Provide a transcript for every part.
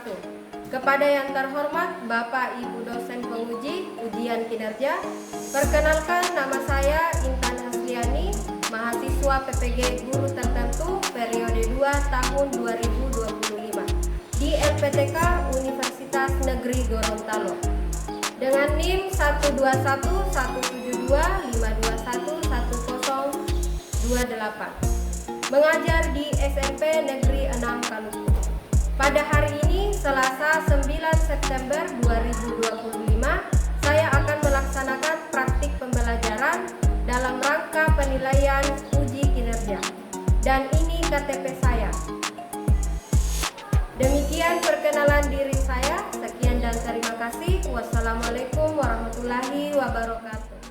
wabarakatuh. Kepada yang terhormat Bapak Ibu dosen penguji ujian kinerja, perkenalkan nama saya Intan Hasliani, mahasiswa PPG Guru Tertentu periode 2 tahun 2025 di LPTK Universitas Negeri Gorontalo dengan NIM 121-172-521-1028, mengajar di SMP Negeri 6 Kaluku. Pada hari ini, Selasa 9 September 2025, saya akan melaksanakan praktik pembelajaran dalam rangka penilaian uji kinerja. Dan ini KTP saya. Demikian perkenalan diri saya. Sekian dan terima kasih. Wassalamualaikum warahmatullahi wabarakatuh.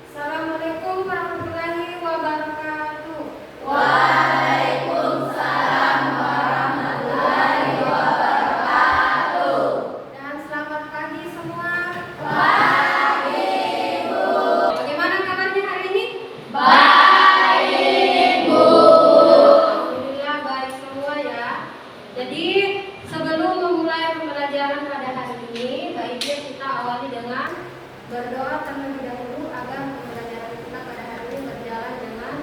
Assalamualaikum warahmatullahi wabarakatuh. Waalaikumsalam warahmatullahi wabarakatuh. Dan selamat pagi semua. Pagi, Bu. Bagaimana kabarnya hari ini? Baik, Bu. Alhamdulillah baik semua ya. Jadi sebelum memulai pembelajaran pada hari ini, baiknya kita awali dengan berdoa terlebih dahulu agar pembelajaran kita pada hari ini berjalan dengan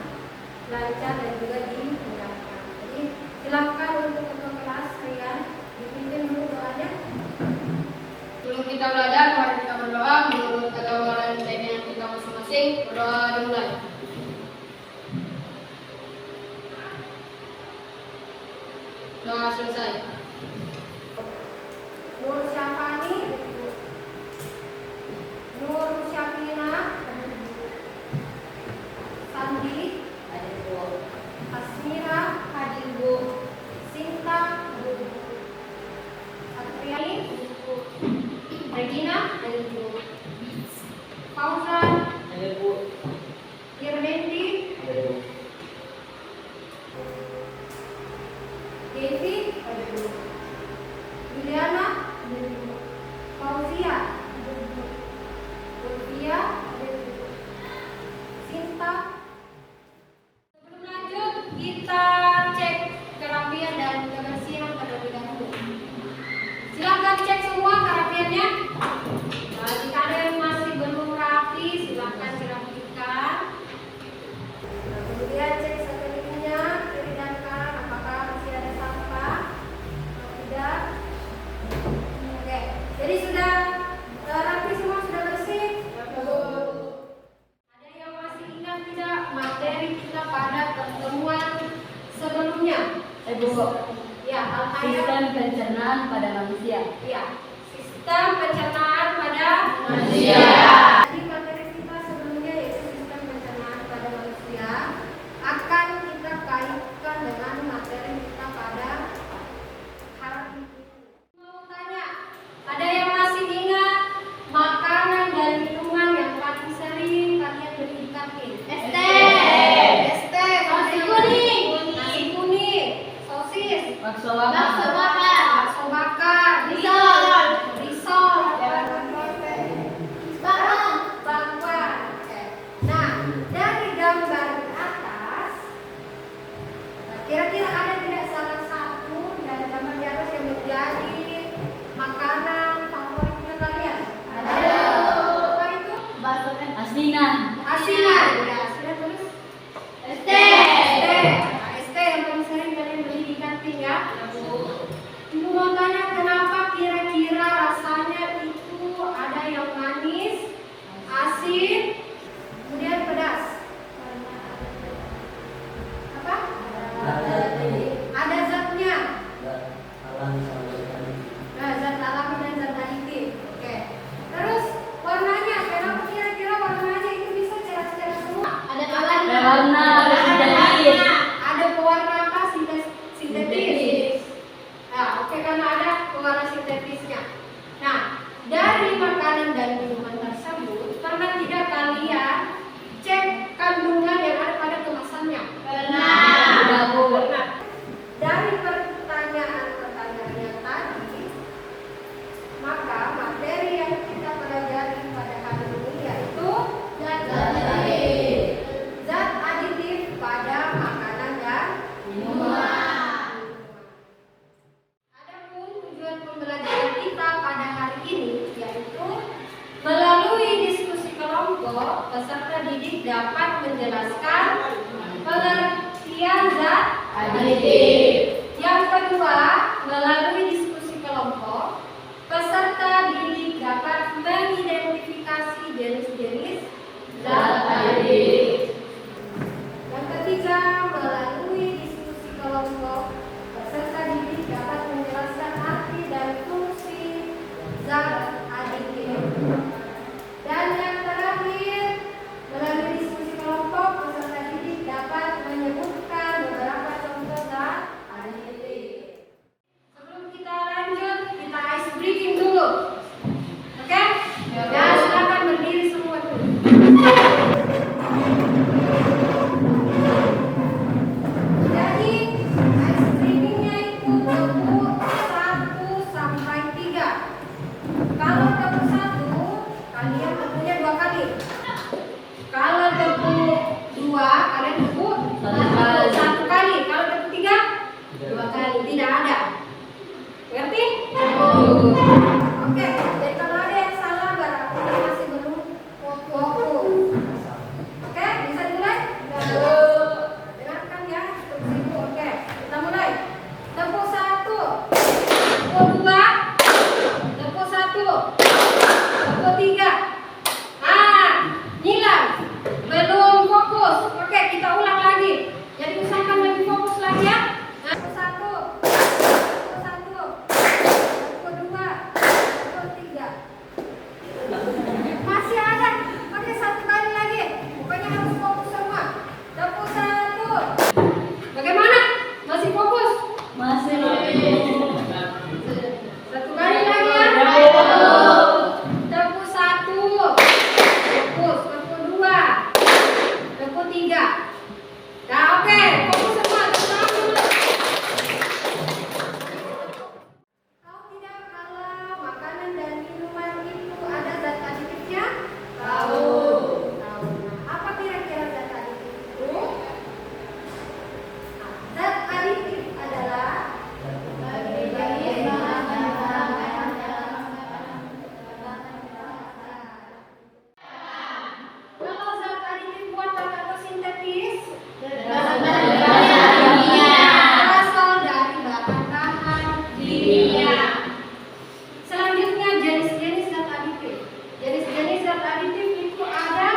lancar dan juga dimudahkan. Jadi silakan untuk ketua kelas kalian dipimpin dulu doanya. Sebelum kita belajar, mari kita berdoa menurut agama dan keyakinan kita masing-masing. Berdoa dimulai. Doa selesai. Nur Syafani, Nur Syafina, Sandi, Asmira, hadir Bu. Sinta, Bu. Satriani, Bu. Regina, hadir Bu. Fauzan, Hadir Bu. Irmendi, Devi, hadir Bu. Juliana, hadir Bu. Fauzia, hadir Bu. Ulfia, hadir Bu. Sinta. Sebelum lanjut, kita cek kerapian dan kebersihan terlebih dahulu. Silakan cek semua kerapiannya. Nah, jika ada yang masih belum rapi, silakan dirapikan. Nah, kemudian cek sekelilingnya, kiri dan kanan, apakah masih ada sampah atau tidak. Oke, jadi sudah rapi semua, sudah bersih. Ada yang masih ingat tidak materi kita pada pertemuan sebelumnya? Bu, Ya, sistem pencernaan pada manusia. Ya, sistem pencernaan pada Manusia. Jadi materi kita sebelumnya yaitu sistem pencernaan pada manusia akan kita kaitkan dengan materi kita pada hari ini. Mau tanya, ada yang masih ingat makanan dan minuman yang paling sering kalian beli di kantin? ST. Nasi kuning, sosis, Bakso Bakso bakar. bakar. bakso bakar, risol, bakwan. Nah, dari gambar di atas, kira-kira ada tidak salah satu dari gambar di atas yang menjadi makanan favoritnya kalian? Ada. Apa itu? Asinan. Asinan. Ya, asinan tulis ST. ST. Nah, ST yang paling sering kalian beli di kantin ya. menjelaskan pengertian zat Aditif. Yang kedua, melalui diskusi kelompok, peserta didik dapat mengidentifikasi jenis-jenis Zat aditif. Yang ketiga, melalui diskusi kelompok, peserta didik dapat menjelaskan arti dan fungsi zat aditif. Dan yang terakhir, melalui diskusi kelompok, peserta didik dapat menyebutkan beberapa contoh zat aditif. Sebelum kita lanjut, kita ice breaking dulu. Oke? Ya, silakan berdiri semua dulu. Jadi, ice breakingnya itu debu 1 sampai 3. Kalau debu 1, kalian debunya 2 kali. Kalau debu 2, kalian debu 1 kali. Kalau debu 3, 2 kali. Tidak ada. Ngerti? Oke, jadi kalau ada yang salah berarti masih belum fokus. Oke, bisa dimulai? Dengarkan ya, tunggu. Oke, kita mulai. Debu 1, debu 2, debu 1, debu 3. Nyilang. Belum fokus. Oke, kita ulang lagi. Jadi usahakan lebih fokus lagi ya. Debu 1, debu 1, debu 2, debu 3. Masih ada. Oke, 1 kali lagi. Pokoknya harus fokus semua. Debu 1. Bagaimana? Masih fokus? Masih. 1 kali lagi ya. Debu 1. Fokus. Debu 2. Debu 3. Nah, oke. Fokus semua. Debu 1. Tahu tidak kalau makanan dan minuman itu ada zat aditifnya? Tahu. Tahu. Nah, apa kira-kira zat aditif itu? Zat aditif adalah kalau zat aditif buatan atau sintetis berasal dari bahan-bahan kimia. Selanjutnya jenis-jenis zat aditif. Jenis-jenis zat aditif itu ada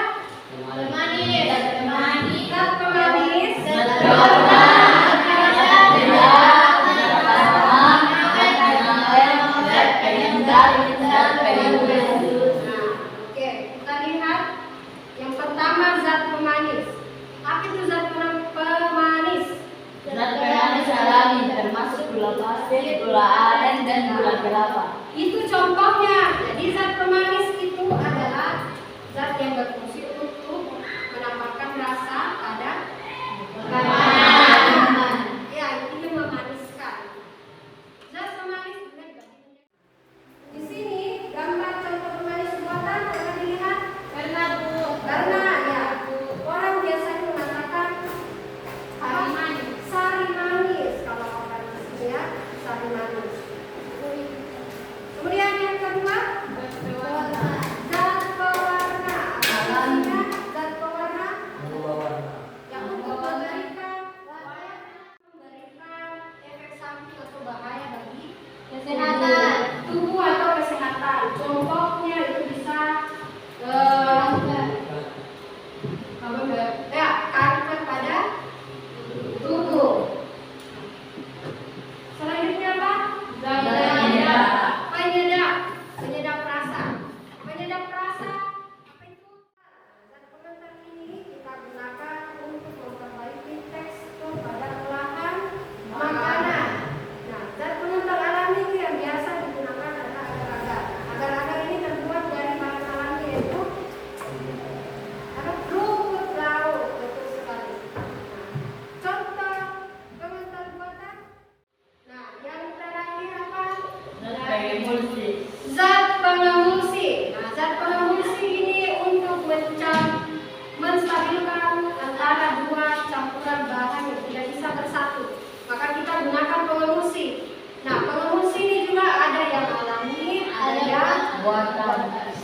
zat pemanis, Oke, kita lihat yang pertama zat pemanis. Apa itu zat pemanis? Zat pemanis alami termasuk gula pasir, gula aren, dan gula kelapa. Itu contohnya. Jadi zat pemanis itu adalah zat yang berfungsi untuk menambahkan rasa pada makanan. Ya, itu memaniskan. Zat pemanis di sini gambar contoh pemanis buatan pernah dilihat? Karena ya, orang biasanya mengatakan sari manis kalau orang di sini ya, sari manis. Kemudian yang kedua, zat pewarna. Artinya zat pewarna yang untuk memberikan efek samping atau bahaya bagi kesehatan tubuh atau kesehatan. Contohnya itu bisa kanker pada tubuh. Selanjutnya apa? Penyedap rasa. Penyedap rasa apa itu? Zat pengental ini kita gunakan untuk memperbaiki tekstur pada olahan makanan. Nah, zat pengental alami itu yang biasa digunakan adalah agar-agar. Agar-agar ini terbuat dari bahan alami yaitu rumput laut. Betul sekali. Contoh pengental buatan. Nah, yang terakhir apa? Zat pemulsi. Zat pengemulsi. Nah, zat pengemulsi ini untuk menstabilkan antara dua campuran bahan yang tidak bisa bersatu. Maka kita gunakan pengemulsi. Nah, pengemulsi ini juga ada yang alami, ada yang Buatan.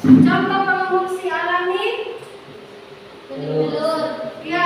contoh pengemulsi alami. Ya,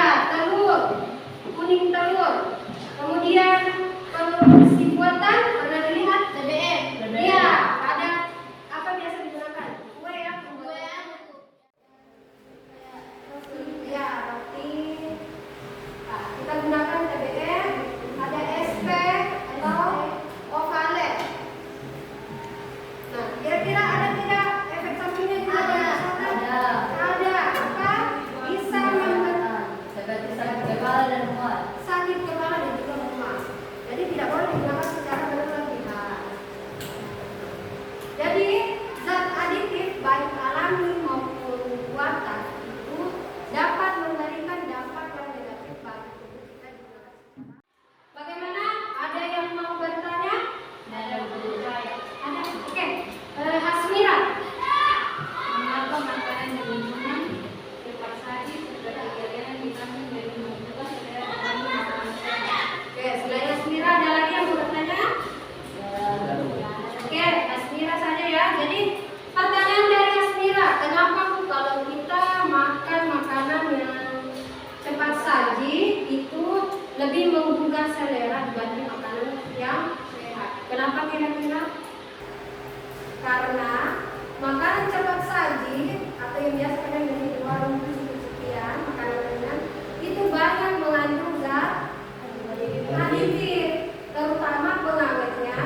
kira-kira? Karena makanan cepat saji atau yang biasa kadang di warung sekian makanan ringan itu banyak mengandung zat aditif, terutama pengawetnya,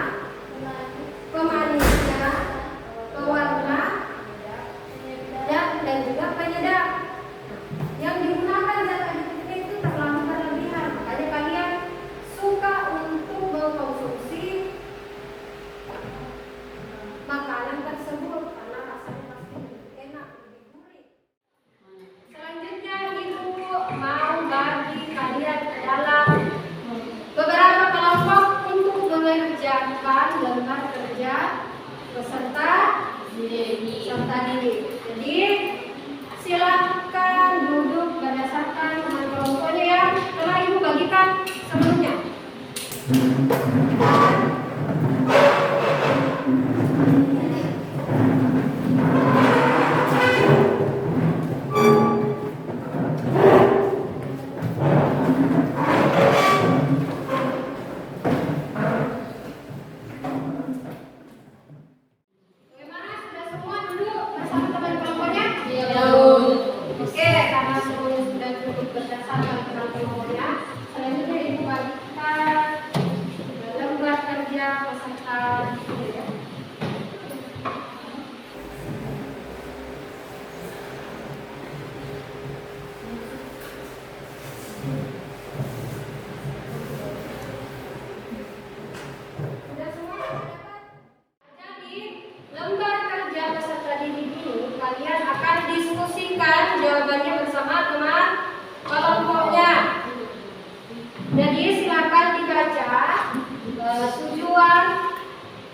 pemanisnya, pewarna, dan juga penyedap. Yang digunakan zat aditifnya itu terlalu berlebihan, makanya kalian suka untuk mengkonsumsi makanan tersebut karena rasanya pasti lebih enak, lebih gurih. Selanjutnya ibu mau bagi kalian ke dalam beberapa kelompok untuk mengerjakan lembar kerja peserta didik. Jadi silakan duduk berdasarkan dengan kelompoknya ya. Telah ibu bagikan sebelumnya. Bagaimana? Sudah semua duduk bersama teman kelompoknya? Oke, karena semuanya sudah duduk berdasarkan teman kelompoknya, selanjutnya ibu bagikan lembar kerja peserta didik ya. Sudah semua dapat? Jadi, lembar kerja peserta didik ini kalian akan diskusikan jawabannya bersama teman kelompoknya. Jadi silakan dibaca tujuan,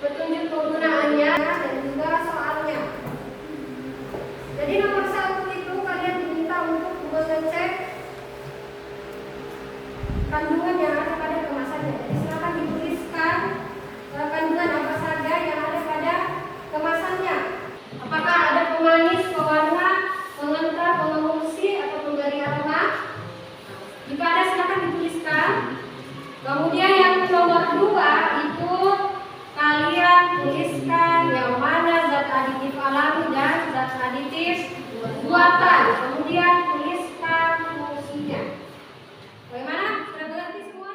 petunjuk penggunaannya, dan juga soalnya. Jadi nomor 1 itu kalian diminta untuk mengecek kandungan yang ada pada kemasannya. Jadi silakan dituliskan kandungan apa saja yang ada pada kemasannya. Apakah ada pemanis, pewarna, pengental, pengemulsi, atau pemberi aroma? Jika ada silakan dituliskan. Kemudian yang nomor 2 itu kalian tuliskan yang mana zat aditif alami dan zat aditif buatan. Kemudian tuliskan fungsinya. Bagaimana? Sudah mengerti semua?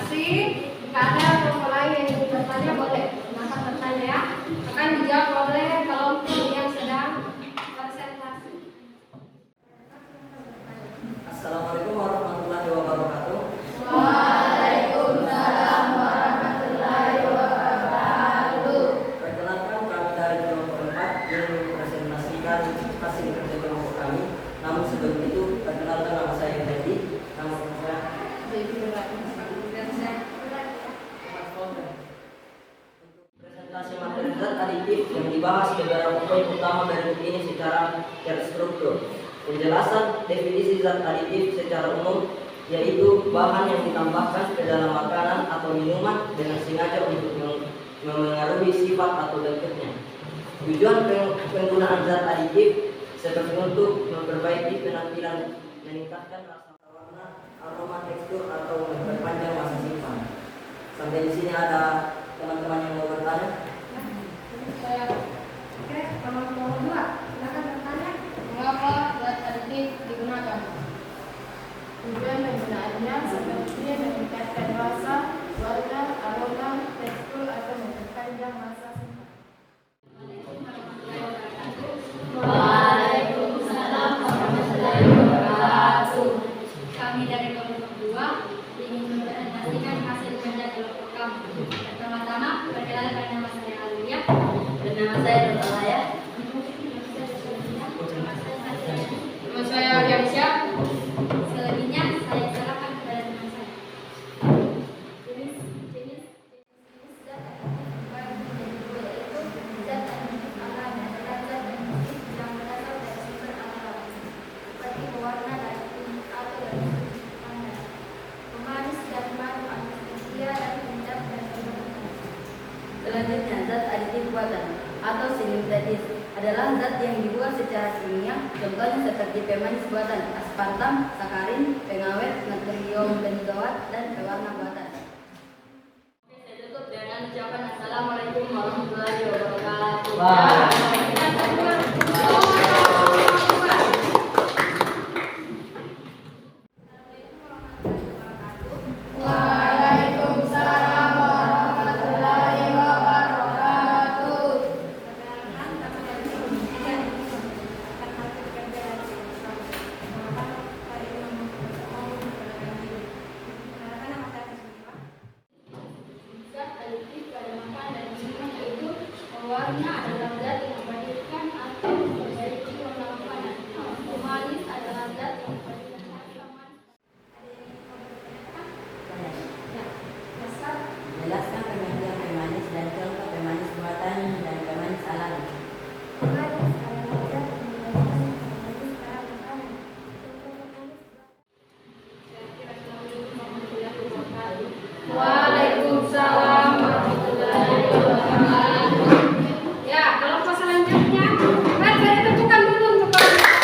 kasih. Jika ada kelompok lain yang ingin bertanya boleh silakan bertanya ya. Akan dijawab oleh kelompok yang sedang presentasi. Assalamualaikum warahmatullahi wabarakatuh. Waalaikumsalam warahmatullahi wabarakatuh. Perkenalkan, kami dari kelompok 4 yang mempresentasikan hasil kerja kelompok kami. Namun sebelum itu, perkenalkan nama saya Teddy. Nama saya presentasi materi zat aditif yang dibahas beberapa poin utama dari buku ini secara terstruktur. Penjelasan definisi zat aditif secara umum yaitu bahan yang ditambahkan ke dalam makanan atau minuman dengan sengaja untuk memengaruhi sifat atau bentuknya. Tujuan penggunaan zat aditif seperti untuk memperbaiki penampilan, meningkatkan rasa warna, aroma, tekstur, atau memperpanjang masa simpan. Sampai di sini ada teman-teman yang mau bertanya? Saya Oke, kelompok 2 silakan bertanya. mengapa zat aditif digunakan? Tujuan penggunaannya seperti meningkatkan rasa, warna, aroma, tekstur, atau memperpanjang masa simpan. Waalaikumsalam warahmatullahi wabarakatuh. Kami dari kelompok 2 ingin mempresentasikan hasil kerja kelompok kami. Pertama-tama, perkenalkan nama saya Alia dan nama saya Nur Alaya. Nama saya Aryansyah. Selebihnya saya serahkan kepada teman saya. Jenis zat aditif baik dan dua yaitu zat aditif alami adalah zat aditif yang berasal dari sumber alami seperti pewarna dan kunyit atau dari sudut pandang, pemanis dan manis, anestesia dan penyedap dan penyedap. Selanjutnya, zat aditif buatan atau sintetis adalah zat yang dibuat secara kimia, contohnya seperti pemanis buatan, aspartam, sakarin, pengawet, natrium benzoat, dan pewarna buatan. Saya tutup dengan ucapan Assalamualaikum warahmatullahi wabarakatuh. Waalaikumsalam warahmatullahi wabarakatuh. Zat aditif pada makanan dan minuman yaitu pewarna adalah zat yang membalikkan atau memperbaiki warna makanan. Pemanis adalah zat yang memberikan rasa manis. Jelaskan pengertian pemanis dan contoh pemanis buatan dan pemanis alami. Pemanis adalah zat yang membalikkan pemanis pada makanan. Waalaikumsalam warahmatullahi wabarakatuh. Ya, kelompok selanjutnya, saya tentukan dulu untuk kelompok.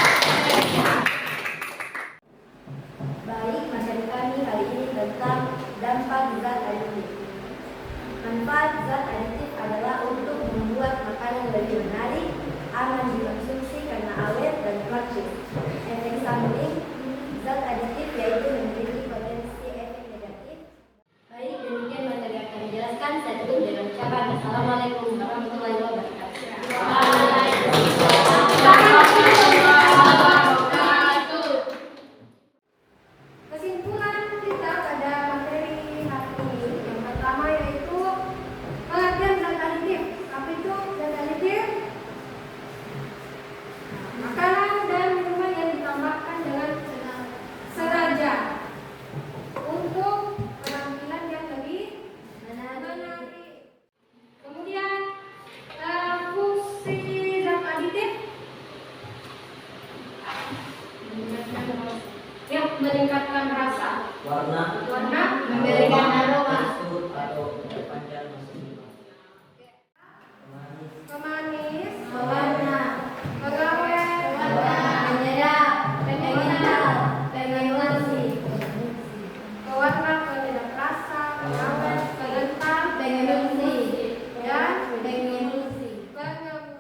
Baik, materi kami hari ini tentang dampak zat aditif. Manfaat zat aditif adalah untuk membuat makanan lebih menarik, aman dikonsumsi karena awet dan praktis. Efek samping zat aditif yaitu memiliki potensi efek negatif. Baik, demikian materi yang kami jelaskan. Saya tutup dengan ucapan Assalamualaikum warahmatullahi wabarakatuh. Kesimpulan kita pada materi hari ini yang pertama yaitu pengertian zat aditif. Apa itu zat aditif? Makanan dan minuman yang ditambahkan dengan sengaja untuk penampilan yang lebih menarik. Kemudian fungsi zat aditif yang meningkatkan rasa, Warna, warna, Memberikan aroma. tekstur, atau memperpanjang masa simpan. Pemanis, pemanis, Pewarna, pengawet, penyedap, pengelusi, pewarna, penyedap rasa, pengawet, pengental, pengelusi, dan pengelusi. pengemulsi.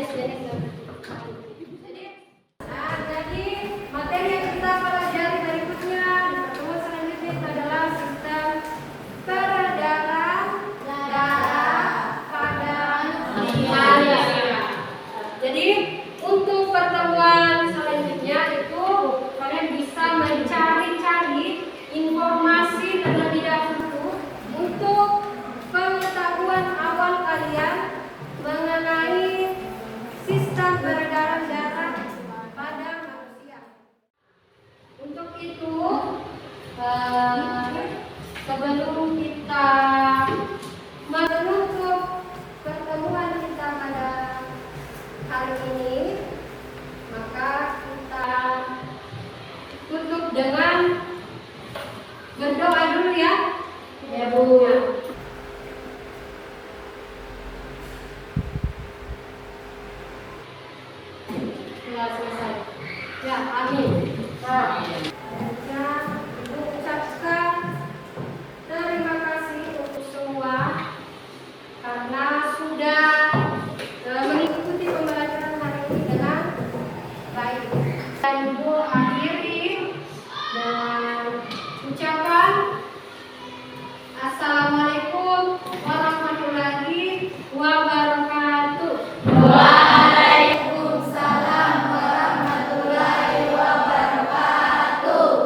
Jadi materi yang kita pelajari berikutnya di pertemuan selanjutnya adalah sistem peredaran darah pada manusia. Jadi untuk pertemuan selanjutnya itu kalian bisa mencari-cari informasi terlebih dahulu untuk pengetahuan awal kalian mengenai sistem peredaran darah pada manusia. Untuk itu, sebelum kita menutup pertemuan kita pada hari ini, maka kita tutup dengan berdoa dulu ya. Ya Bu. Sudah selesai. Ya, amin. Dan mengucapkan terima kasih untuk semua karena sudah mengikuti pembelajaran hari ini dengan baik. Dan Ibu akhiri dengan ucapan Assalamualaikum warahmatullahi wabarakatuh. Waalaikumsalam warahmatullahi wabarakatuh.